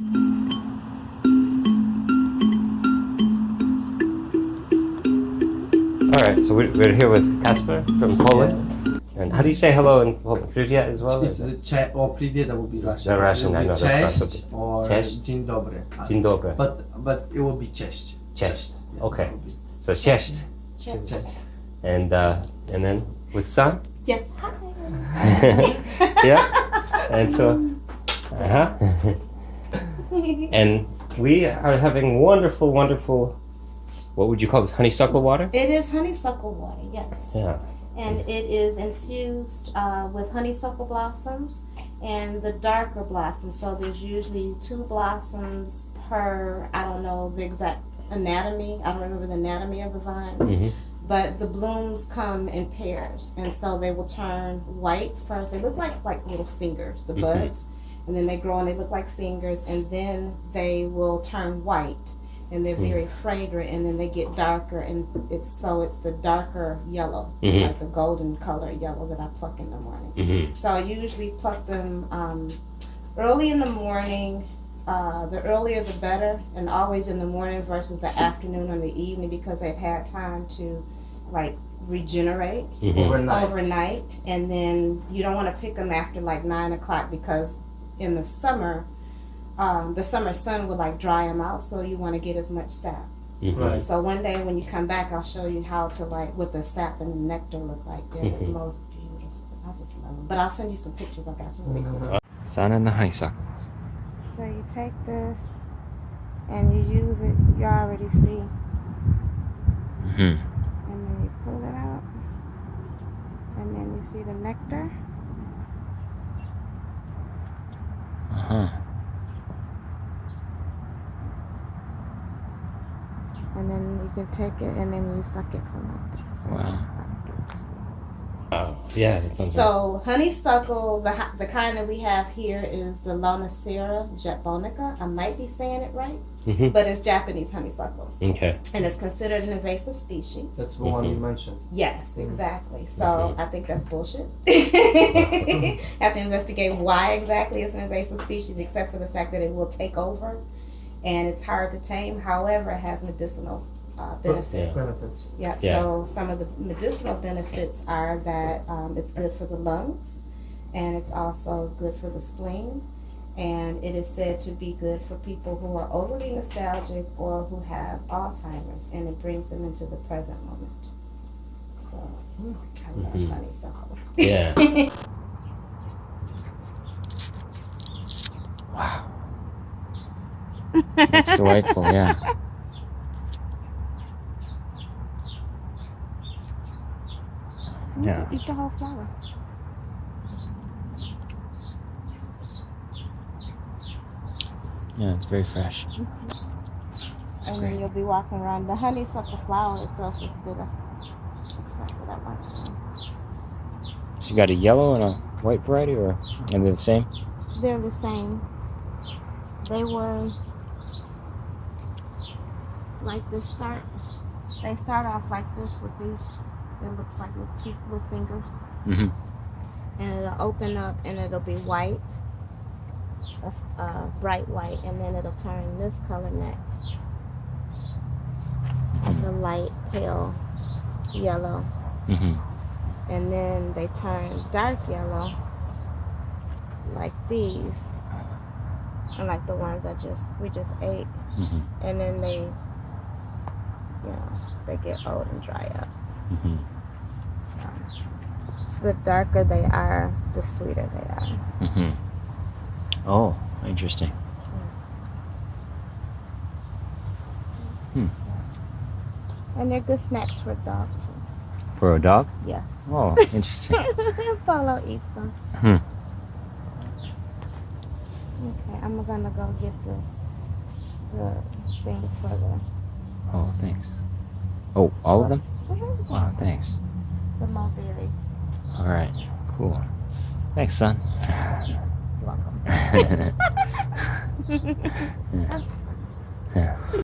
All right, so we're here with Kasper from Poland. And how do you say hello in Poland? Privyet as well? It's Czech or Privyet, that would be Russian. Russian, I know, that's Cześć Russian. or Cześć? Dzień dobry. Dzień dobry. But it will be Cześć. Cześć. Yeah, Okay. it will be So cześć. Cześć. And then with son? Yes. Hi. Yeah. And so, and we are having wonderful, what would you call this? Honeysuckle water? It is honeysuckle water, yes. Yeah. And it is infused with honeysuckle blossoms and the darker blossoms. So there's usually 2 blossoms per, I don't know the exact anatomy. I don't remember the anatomy of the vines. Mm-hmm. But the blooms come in pairs. And so they will turn white first. They look like little fingers, the buds. And then they grow and they look like fingers. And then they will turn white. And they're very fragrant, and then they get darker, and it's the darker yellow, like the golden color yellow that I pluck in the morning. So I usually pluck them early in the morning. The earlier the better, and always in the morning versus the afternoon or the evening, because they've had time to regenerate overnight. And then you don't want to pick them after 9 o'clock, because in the summer sun will dry them out, so you want to get as much sap. Right. So one day when you come back, I'll show you how to what the sap and the nectar look like. They're the most beautiful. I just love them. But I'll send you some pictures. I've got some really cool. Sun and the honeysuckle. So you take this and you use it. You already see. And then you pull it out, and then you see the nectar. And then you can take it and then you suck it from right there. So Yeah, that sounds So honeysuckle, the kind that we have here is the Lonicera japonica. I might be saying it right, but it's Japanese honeysuckle. Okay. And it's considered an invasive species. That's the one you mentioned. Yes, exactly. So I think that's bullshit. Have to investigate why exactly it's an invasive species, except for the fact that it will take over. And it's hard to tame. However, it has medicinal benefits. Yeah. So some of the medicinal benefits are that it's good for the lungs, and it's also good for the spleen, and it is said to be good for people who are overly nostalgic or who have Alzheimer's, and it brings them into the present moment. So I love honeysuckle. Yeah. Wow. That's delightful, yeah. Yeah. Eat the whole flower. Yeah, it's very fresh. And then you'll be walking around. The honeysuckle flower itself is bitter, except for that one. So you got a yellow and a white variety, or are they the same? They're the same. They were they start off like this with these, it looks like with 2 little fingers. And it'll open up and it'll be white, bright white, and then it'll turn this color next. The light pale yellow. And then they turn dark yellow like these, and like the ones we just ate. And then they get old and dry up. So the darker they are, the sweeter they are. Oh, interesting. And they're good snacks for a dog too. For a dog? Yeah. Oh, interesting. Polo eats them. Okay, I'm gonna go get the thing for the. Oh, thanks. Oh, all of them? Wow, thanks. The mulberries. All right, cool. Thanks, son. You're welcome. That's fun. Yeah.